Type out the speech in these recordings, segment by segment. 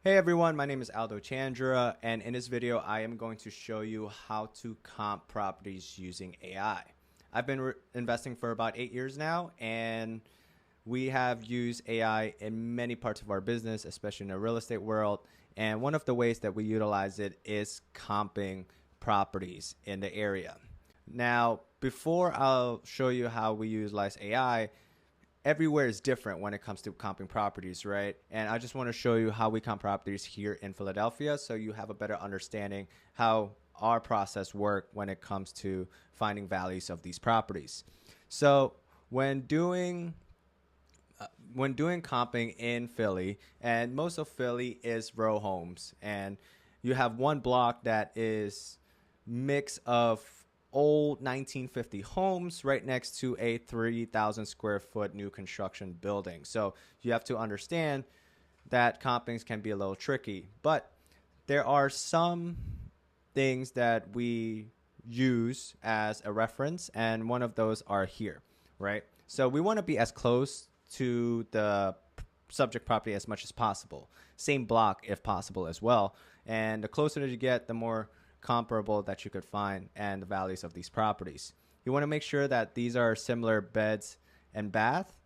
Hey everyone, my name is Aldo Chandra, and in this video, I am going to show you how to comp properties using AI. I've been investing for about 8 years now, and we have used AI in many parts of our business, especially in the real estate world. And one of the ways that we utilize it is comping properties in the area. Now, before I'll show you how we utilize AI, everywhere is different when it comes to comping properties, right? And I just want to show you how we comp properties here in Philadelphia so you have a better understanding how our process works when it comes to finding values of these properties. So when doing comping in Philly, and most of Philly is row homes, and you have one block that is mix of old 1950 homes right next to a 3,000 square foot new construction building. So you have to understand that compings can be a little tricky, but there are some things that we use as a reference, and one of those are here, right? So we want to be as close to the subject property as much as possible. Same block if possible as well. And the closer that you get, the more comparable that you could find and the values of these properties. You want to make sure that these are similar beds and bath,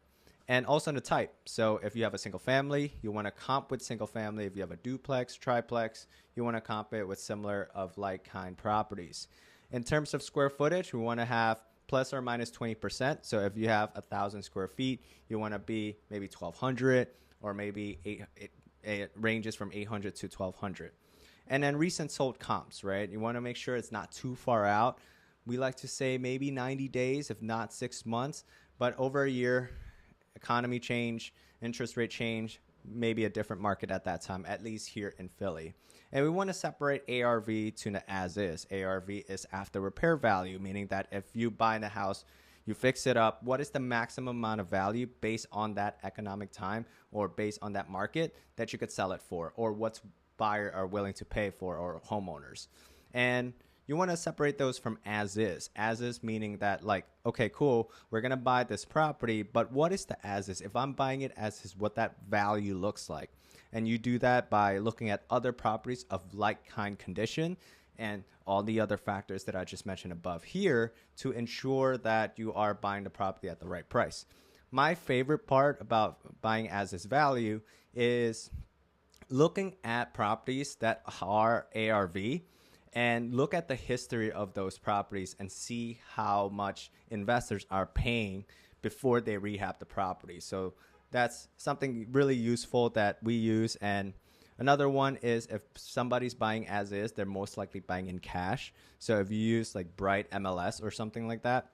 and also the type. So if you have a single family, you want to comp with single family. If you have a duplex, triplex, you want to comp it with similar of like kind properties. In terms of square footage, we want to have plus or minus 20%. So if you have 1,000 square feet, you want to be maybe 1,200, or maybe it ranges from 800 to 1,200. And then recent sold comps, right? You want to make sure it's not too far out. We like to say maybe 90 days, if not 6 months, but over a year, economy change, interest rate change, maybe a different market at that time, at least here in Philly. And we want to separate ARV to the as is. ARV is after repair value, meaning that if you buy the house, you fix it up, what is the maximum amount of value based on that economic time or based on that market that you could sell it for, or what's buyer are willing to pay for, or homeowners. And you want to separate those from as is. As is meaning that, like, okay, cool, we're going to buy this property, but what is the as is? If I'm buying it as is, what that value looks like. And you do that by looking at other properties of like kind condition and all the other factors that I just mentioned above here to ensure that you are buying the property at the right price. My favorite part about buying as is value is looking at properties that are ARV and look at the history of those properties and see how much investors are paying before they rehab the property. So that's something really useful that we use. And another one is if somebody's buying as is, they're most likely buying in cash. So if you use like Bright MLS or something like that,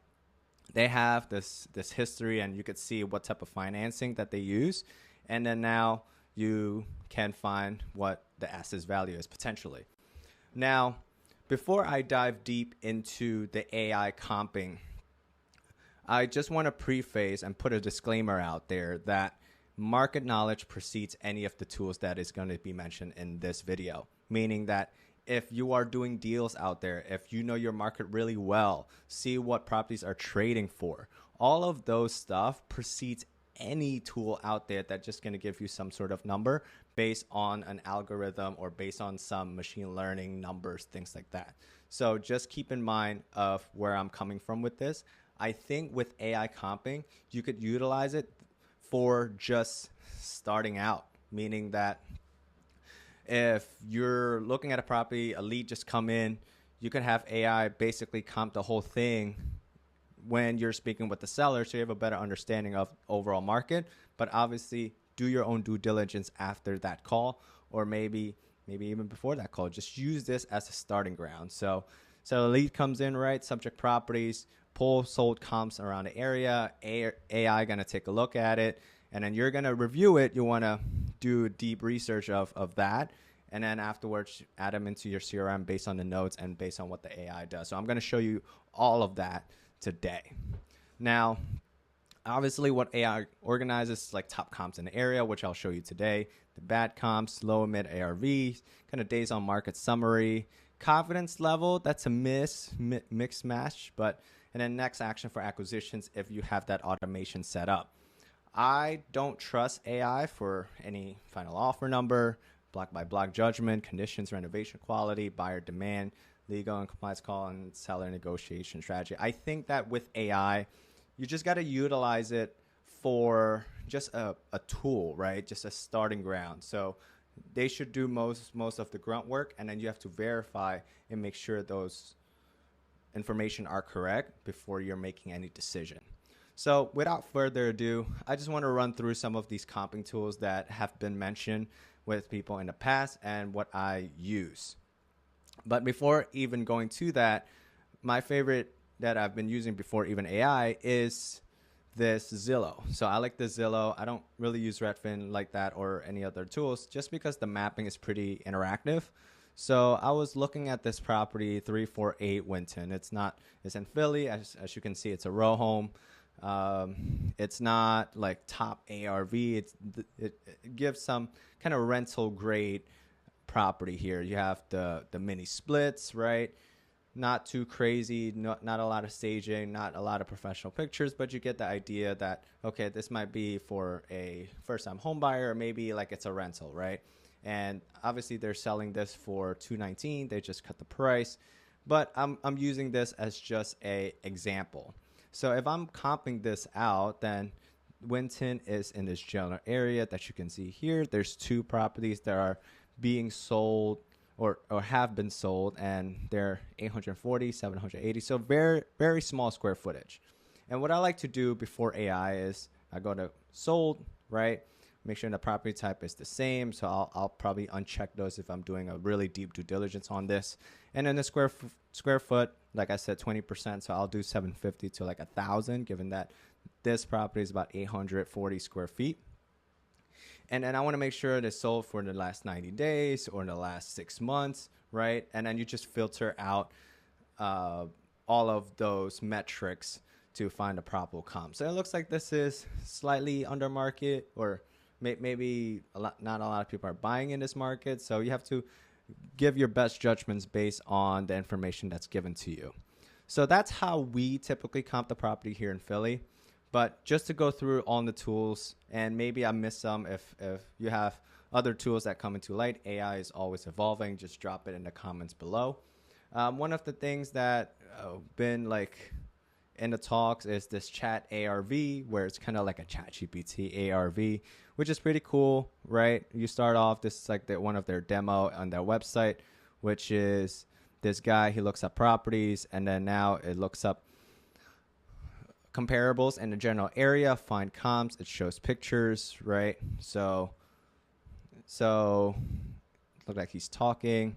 they have this history, and you could see what type of financing that they use. And then now you can find what the asset's value is potentially. Now, before I dive deep into the AI comping, I just want to preface and put a disclaimer out there that market knowledge precedes any of the tools that is going to be mentioned in this video, meaning that if you are doing deals out there, if you know your market really well, see what properties are trading for, all of those stuff precedes any tool out there that's just going to give you some sort of number based on an algorithm or based on some machine learning numbers, things like that. So just keep in mind of where I'm coming from with this. I think with AI comping, you could utilize it for just starting out, meaning that if you're looking at a property, a lead just come in, you could have AI basically comp the whole thing when you're speaking with the seller, so you have a better understanding of overall market. But obviously do your own due diligence after that call, or maybe even before that call. Just use this as a starting ground. So the lead comes in, right? Subject properties, pull sold comps around the area. AI going to take a look at it, and then you're going to review it. You want to do deep research of that, and then afterwards add them into your CRM based on the notes and based on what the AI does. So I'm going to show you all of that today. Now, obviously what AI organizes is like top comps in the area, which I'll show you today, the bad comps, low and mid ARVs, kind of days on market summary, confidence level, that's a mixed match, and then next action for acquisitions if you have that automation set up. I don't trust AI for any final offer number, block by block judgment, conditions, renovation quality, buyer demand, legal and compliance call, and seller negotiation strategy. I think that with AI, you just got to utilize it for just a tool, right? Just a starting ground. So they should do most of the grunt work, and then you have to verify and make sure those information are correct before you're making any decision. So without further ado, I just want to run through some of these comping tools that have been mentioned with people in the past and what I use. But before even going to that, my favorite that I've been using before even AI is this Zillow. So I like the Zillow. I don't really use Redfin like that or any other tools just because the mapping is pretty interactive. So I was looking at this property, 348 Winton. It's in Philly. As you can see, it's a row home. It's not like top ARV. It gives some kind of rental grade property here. You have the mini splits, right? Not too crazy, not a lot of staging, not a lot of professional pictures, but you get the idea that, okay, this might be for a first-time home buyer, or maybe like it's a rental, right? And obviously they're selling this for $219. They just cut the price, but I'm using this as just a example. So if I'm comping this out, then Winton is in this general area that you can see here. There's two properties that are being sold or have been sold, and they're 840, 780. So very, very small square footage. And what I like to do before AI is I go to sold, right? Make sure the property type is the same. So I'll probably uncheck those if I'm doing a really deep due diligence on this. And then the square foot, like I said, 20%. So I'll do 750 to like 1,000, given that this property is about 840 square feet. And then I want to make sure it's sold for the last 90 days or in the last 6 months, right? And then you just filter out all of those metrics to find a proper comp. So it looks like this is slightly under market, or maybe not a lot of people are buying in this market. So you have to give your best judgments based on the information that's given to you. So that's how we typically comp the property here in Philly. But just to go through all the tools, and maybe I missed some if you have other tools that come into light. AI is always evolving. Just drop it in the comments below. One of the things that been like in the talks is this ChatARV, where it's kind of like a ChatGPT ARV, which is pretty cool, right? You start off, this is like one of their demo on their website, which is this guy, he looks up properties, and then now it looks up comparables in the general area, find comps, it shows pictures, right? So look like he's talking,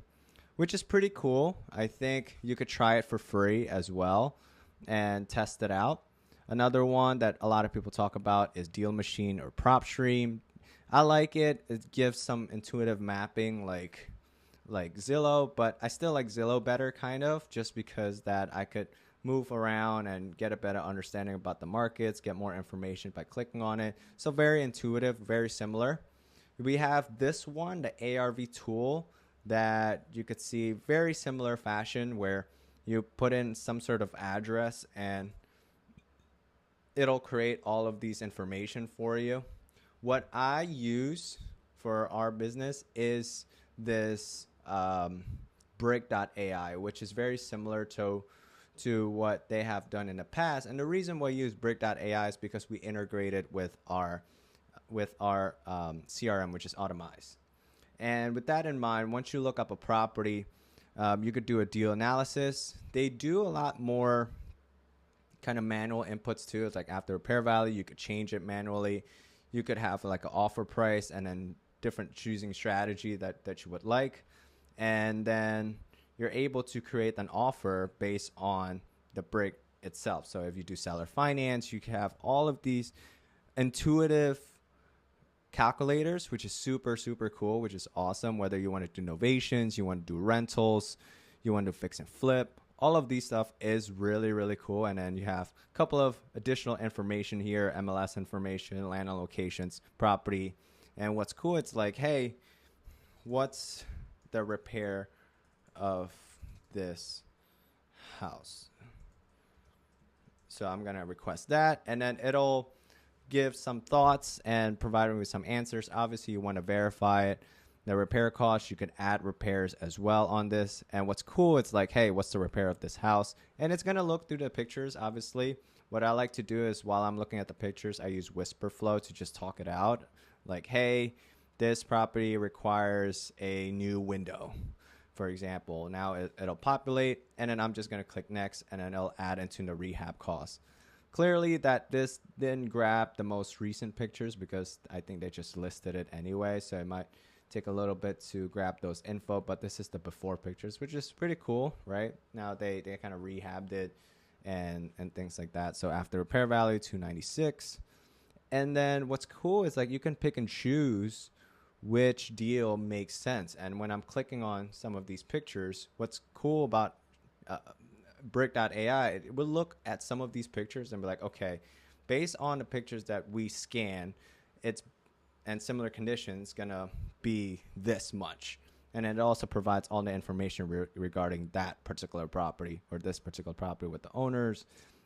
which is pretty cool. I think you could try it for free as well and test it out. Another one that a lot of people talk about is DealMachine or PropStream. I like it. It gives some intuitive mapping like Zillow, but I still like Zillow better kind of, just because that I could move around and get a better understanding about the markets, get more information by clicking on it. So very intuitive, very similar. We have this one, the ARV tool, that you could see very similar fashion, where you put in some sort of address and it'll create all of these information for you. What I use for our business is this brick.ai, which is very similar to what they have done in the past. And the reason why I use brick.ai is because we integrated with our CRM, which is Automize. And with that in mind, once you look up a property, you could do a deal analysis. They do a lot more kind of manual inputs too. It's like after repair value, you could change it manually. You could have like an offer price and then different choosing strategy that you would like. And then you're able to create an offer based on the brick itself. So if you do seller finance, you can have all of these intuitive calculators, which is super, super cool, which is awesome. Whether you want to do novations, you want to do rentals, you want to fix and flip, all of these stuff is really, really cool. And then you have a couple of additional information here, MLS information, land and locations, property. And what's cool, it's like, hey, what's the repair of this house? So I'm going to request that, and then it'll give some thoughts and provide me with some answers. Obviously, you want to verify it. the repair cost. You can add repairs as well on this. And what's cool, it's like, hey, what's the repair of this house? And it's going to look through the pictures, obviously. What I like to do is while I'm looking at the pictures, I use whisper flow to just talk it out. Like, hey, this property requires a new window, for example. Now it'll populate, and then I'm just going to click next, and then it'll add into the rehab cost. Clearly that this didn't grab the most recent pictures because I think they just listed it anyway. So it might take a little bit to grab those info, but this is the before pictures, which is pretty cool, right? Now they kind of rehabbed it and things like that. So after repair value, 296. And then what's cool is like you can pick and choose which deal makes sense. And when I'm clicking on some of these pictures, what's cool about Brick.ai, it will look at some of these pictures and be like, okay, based on the pictures that we scan, it's and similar conditions gonna be this much. And it also provides all the information regarding that particular property or this particular property with the owners,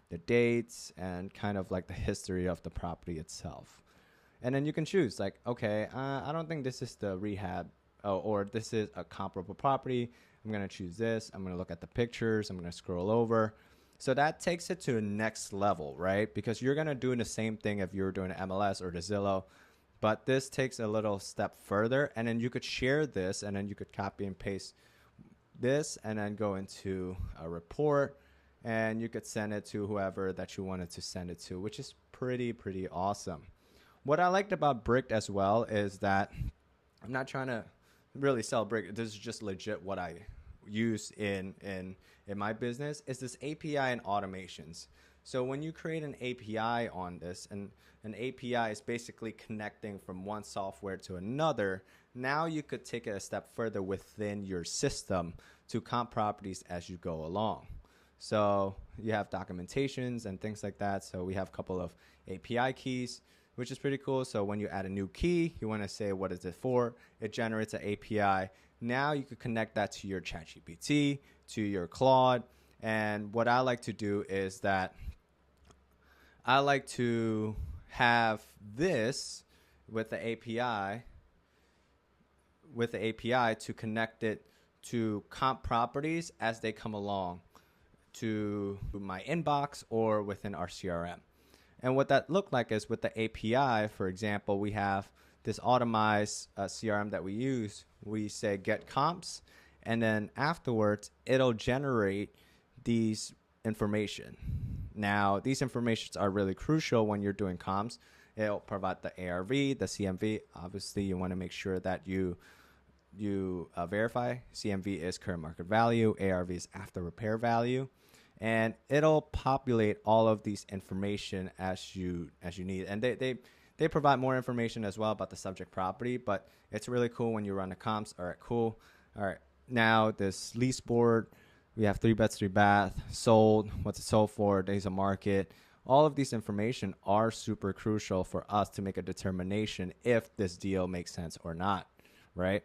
the dates, and kind of like the history of the property itself. And then you can choose like, okay, I don't think this is the rehab or this is a comparable property. I'm going to choose this. I'm going to look at the pictures. I'm going to scroll over. So that takes it to the next level, right? Because you're going to do the same thing if you're doing an MLS or the Zillow. But this takes a little step further. And then you could share this, and then you could copy and paste this and then go into a report. And you could send it to whoever that you wanted to send it to, which is pretty awesome. What I liked about Brick as well is that I'm not trying to really sell Brick. This is just legit what I use in my business is this API and automations. So when you create an API on this, and an API is basically connecting from one software to another, now you could take it a step further within your system to comp properties as you go along. So you have documentations and things like that. So we have a couple of API keys, which is pretty cool. So when you add a new key, you want to say, what is it for? It generates an API. Now you could connect that to your ChatGPT, to your Claude. And what I like to do is that I like to have this with the API, to connect it to comp properties as they come along to my inbox or within our CRM. And what that looked like is with the API, for example, we have this Automize CRM that we use. We say get comps, and then afterwards, it'll generate these information. Now, these informations are really crucial when you're doing comps. It'll provide the ARV, the CMV. Obviously, you want to make sure that you verify. CMV is current market value. ARV is after repair value. And it'll populate all of these information as you need. And they provide more information as well about the subject property, but it's really cool when you run the comps. All right, cool. All right, now this lease board, we have 3 beds, 3 bath, sold, what's it sold for, days of market. All of these information are super crucial for us to make a determination if this deal makes sense or not, right?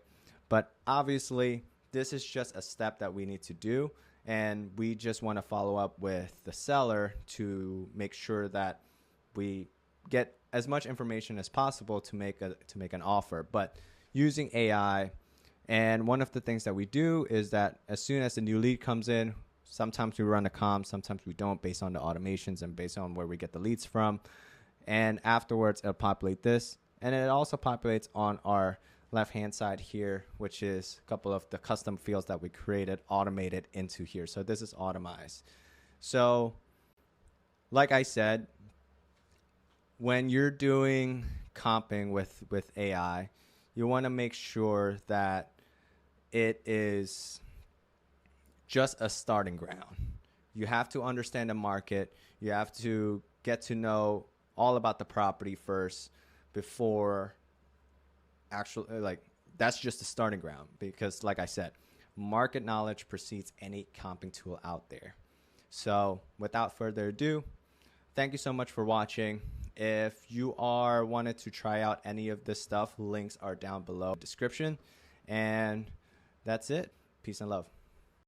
But obviously, this is just a step that we need to do. And we just want to follow up with the seller to make sure that we get as much information as possible to make an offer. But using AI, and one of the things that we do is that as soon as the new lead comes in, sometimes we run a comp, sometimes we don't, based on the automations and based on where we get the leads from. And afterwards, it'll populate this. And it also populates on our left-hand side here, which is a couple of the custom fields that we created, automated into here. So this is Automize. So like I said, when you're doing comping with AI, you want to make sure that it is just a starting ground. You have to understand the market. You have to get to know all about the property first before actually, like, that's just the starting ground, because like I said, market knowledge precedes any comping tool out there. So without further ado, thank you so much for watching. If you are wanted to try out any of this stuff, links are down below in the description. And that's it. Peace and love.